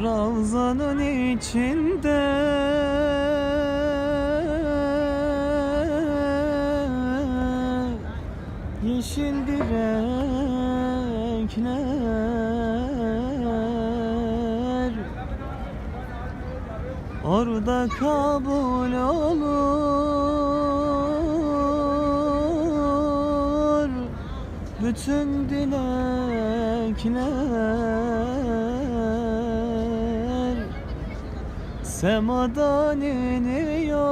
Ravzanın içinde yeşil direkler, orada kabul olur bütün dilekler. Semadan iniyor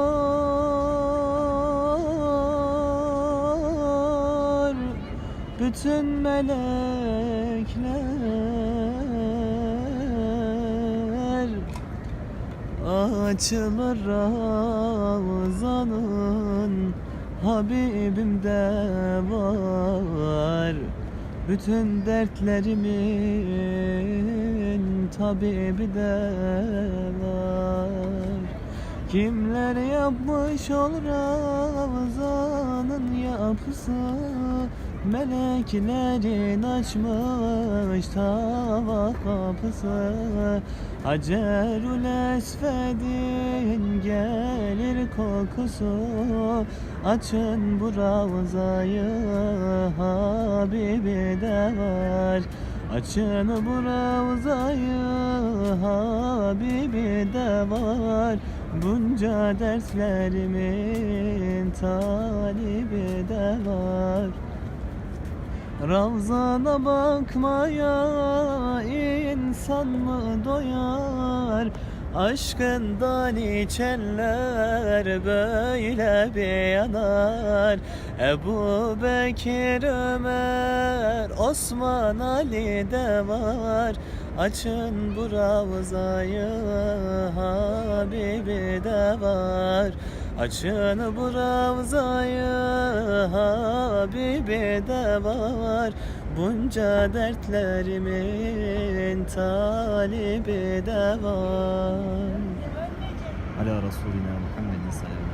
bütün melekler. Açılır Ravzanın, Habibimde var bütün dertlerimin tabibi de var. Kimler yapmış ol Ravzanın yapısı, meleklerin açmış tava kapısı. Hacerül Esved'in gelir kokusu, açın bu Ravzayı, Habibi de var. Açın bu Ravzayı, Habibi de var. Bunca derslerimin talibi de var. Ravzana bakmaya insan mı doyar? Aşkından içenler böyle bir yanar. Ebu Bekir, Ömer, Osman, Ali de var. Açın bu Ravzayı, Habibi de var. Açın bu Ravzayı, Habibi de var. Bunca dertlerimin talibi de var. Ala Resulina Muhammedin sallallahu